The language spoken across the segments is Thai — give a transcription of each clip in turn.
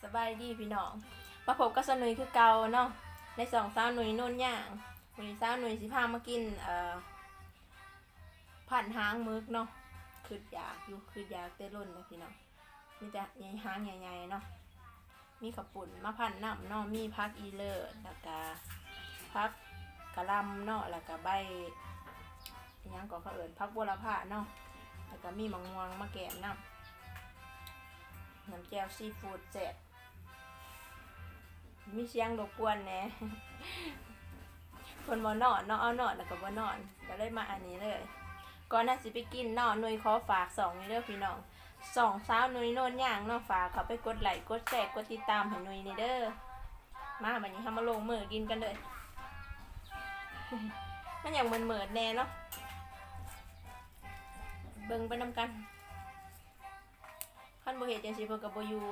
สบายดีพี่น้องมาพบกับสาวหนุ่ยคือเก่าเนาะในสองสาวหนุ่ยโน่นย่างวันนี้สาวหนุ่ยสิพามากินผ่านหางมึกเนาะคืออยากอยู่คืออยากเต้ร่นนะพี่น้องมีแต่ใหญ่หางใหญ่ๆเนาะมีขับปุ่นมะพันน้ำเนาะมีพักอีเลิศแล้วก็พักกะหล่ำเนาะแล้วก็ใบยังก็เขาเอิญพักบัวละพาเนาะแล้วก็มีมะม่วงมะแกมน้ำแจ่วซีฟู้ดแซ่บมีเสียงรบกวนแน่ คนบ่นอนเนาะเอานอนแล้วก็บ่นอนก็เลยมาอันนี้เลยก่อนน่าสิไปกินเนาะหนุ่ยขอฝาก2นี่เด้อพี่น้อง2สาวหนุ่ยโน่นย่างเนาะฝากเขาไปกดไลค์กดแชร์กดติดตามให้หนุ่ยนี่เด้อมาบัดนี้เฮามาลงมือกินกันเลย มันอย่างเหมือนๆแน่เนาะเบิ่งไปนำกันคันบ่เฮ็ดจังซี่เพิ่นก็บ่อยู่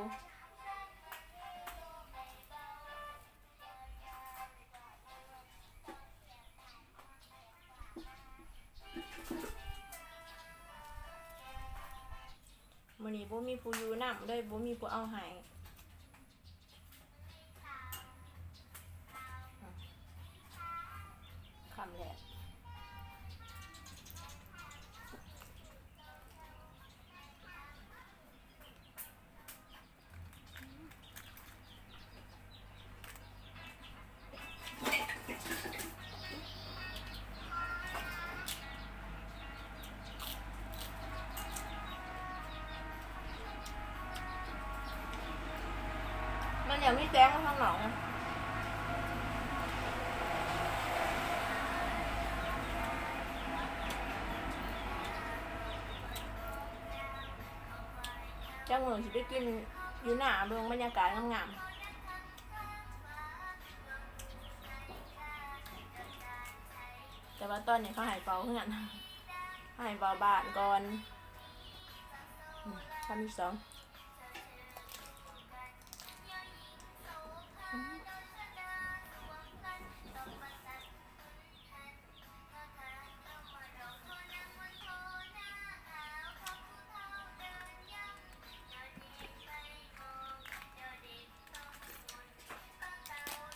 มื้อนี้บ่มีผู้อยู่นำเลยบ่มีผู้เอาให้คำแรกมันยังมีแจ้งมาข้างหลังจังมื้อสิไปกินอยู่หน้าเบิ่งบรรยากาศงามๆแต่ว่าตอนนี้เขาให้เฝ้าเฮือนให้เฝ้าบ้านก่อนคำที่2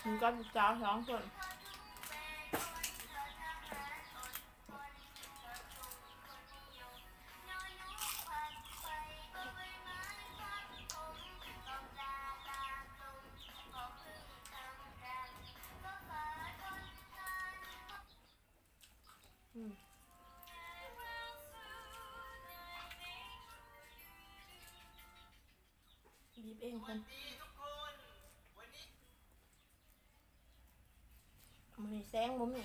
มันก็เจ้า2คนบีบเองคนมันมีแสงบ่มี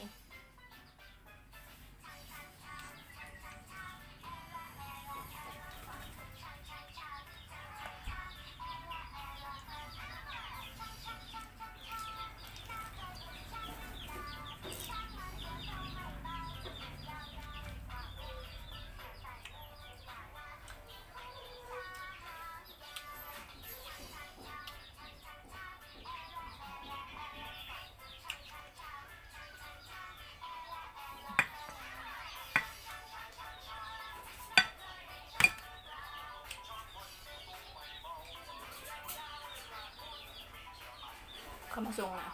เขามาส่งอ่ะ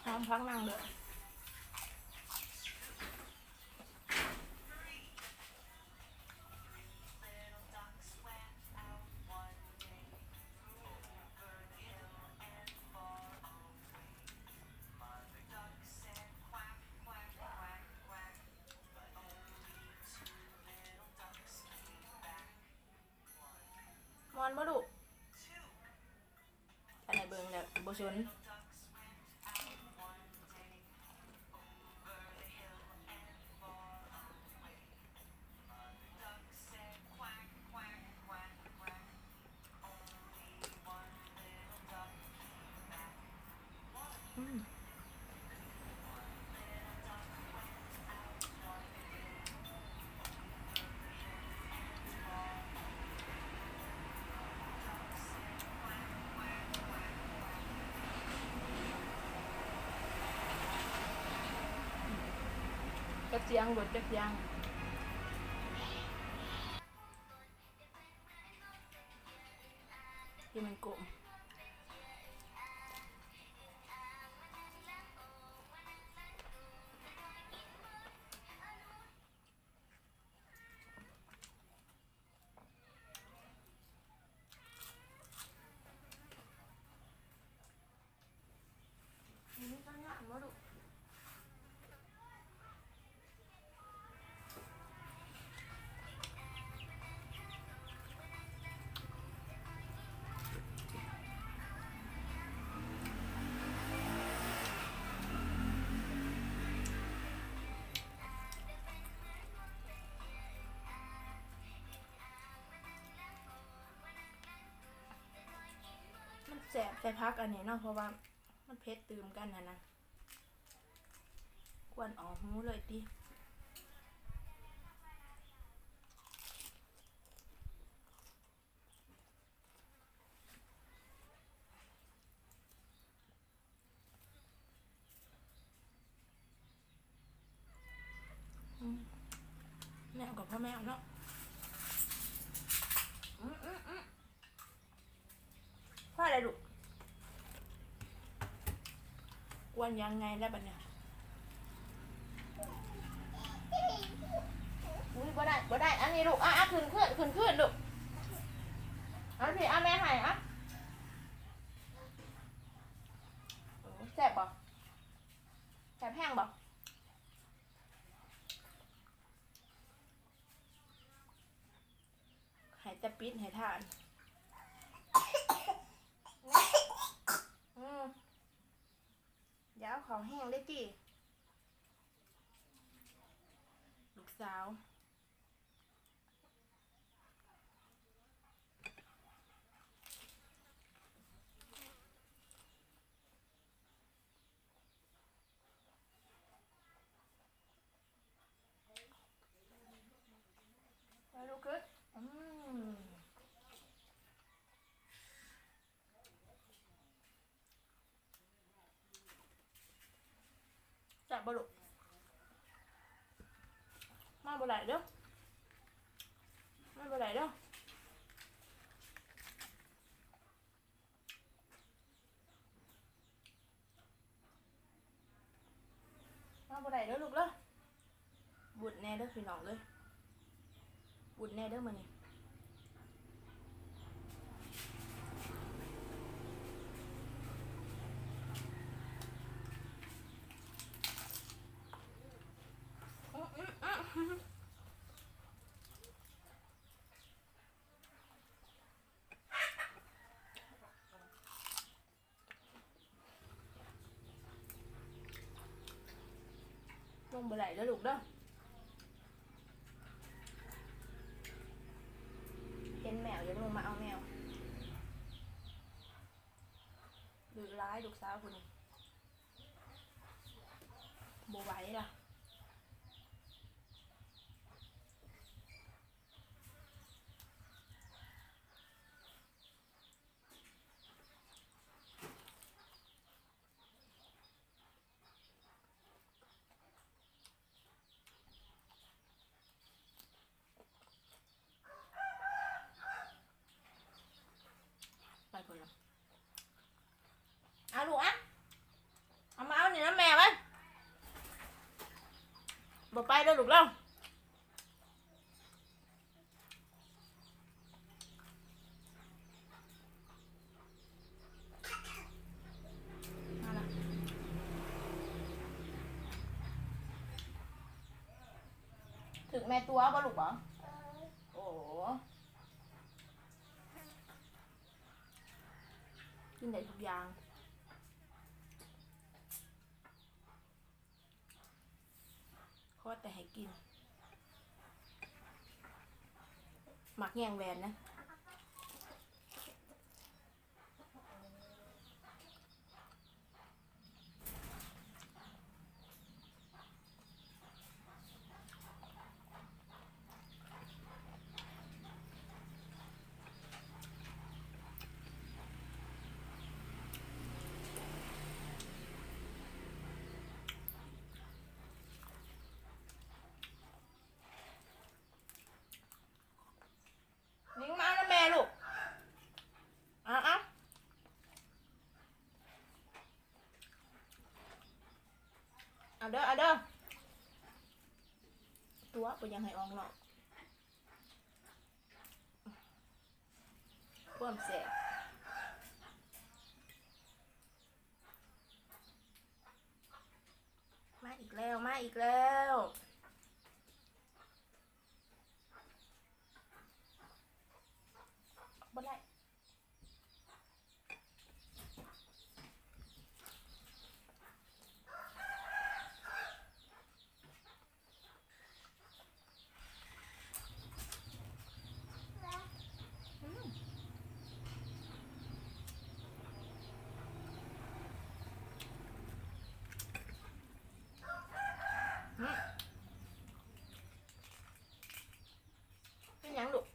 พร้อมพักนั่งเลยมอนบ่ลูกอันไหนเบิ่งแล้วบ่ชน เสียงรถจักรยานที่มันกลมนี่ก็งามบ่ลูกแสบใส่พักอันนี้เนาะเพราะว่ามันเผ็ดตื่มกันนะกวนออกหูเลยติแมวกับพ่อแมวเนาะพ่ออะไรลูกกวนยังไงแล้วบัดเนี่ยอุ้ยบ่ได้อันนี้ลูกขึ้นลูกอันนี้แม่ให้แซ่บบ่แซ่บแห้งบ่ให้แต่ปิดให้ทานเดี๋ยวของแห้งได้จีลูกสาวไปลูกขึ้นจับบลูกมาบ่ไหลเด้อมาบ่ไหลเด้อมาบ่ไหลเด้อลูกเด้อบุญแน่เด้อพี่น้องเลยบุญแน่เด้อมื้อนี้ลงบ่ไหลเด้อลูกเด้อเห็นแมวอย่าลงมาเอาแมวดื้อร้ายลูกสาวคนนี้บ่ไหวล่ะไปคนละเอาลูกเอามาเอานี่นะแม่ไว้บ่ไปเด้อลูกเด้อมาละถึงแม่ตัวบ่ลูกบ่โอ้กินได้ทุกอย่างขอแต่ให้กินหมักแยงแวนนะ เอาเด้อเอาเด้อตัวไปยังให้ออกเนาะเพิ่มเสร็จมาอีกแล้วมาอีกแล้วบ่ได้เป็นหยังลูก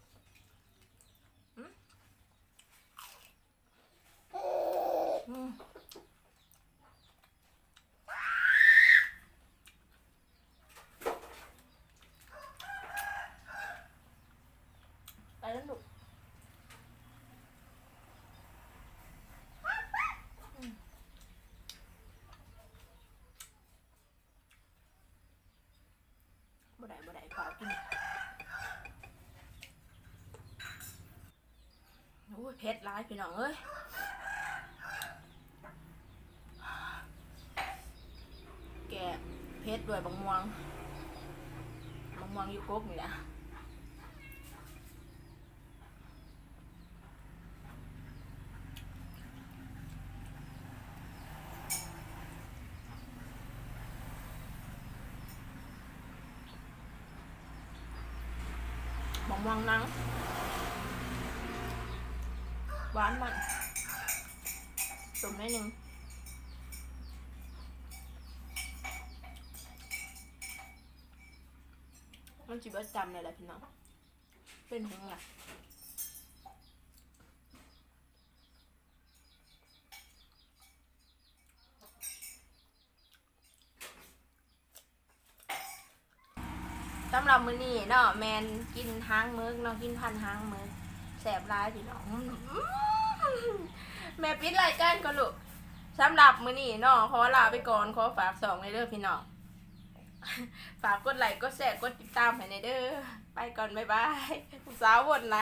ไปแล้วลูกบ่ได้บ่ได้เปล่ากินโอ้ยเผ็ดร้ายพี่น้องเอ้ยแกเผ็ดด้วยบางม่วงอยู่กกนี่แหละบางม่วงนังหวานมันตุ่มนิดนึงมันจีบจำเลยแหละพี่น้องเป็นยังไงสำหรับมื้อนี้เนาะแมนกินหางมึกเนาะกินพันหางมึกแสบร้ายพี่น้องแม่ปิดรายการก่อนลูกสำหรับมื้อนี้เนาะขอลาไปก่อนขอฝาก2ในเด้อพี่น้องฝากกดไลค์กดแชร์กดติดตามให้ในเด้อไปก่อนบ๊ายบายสาวบ่นนะ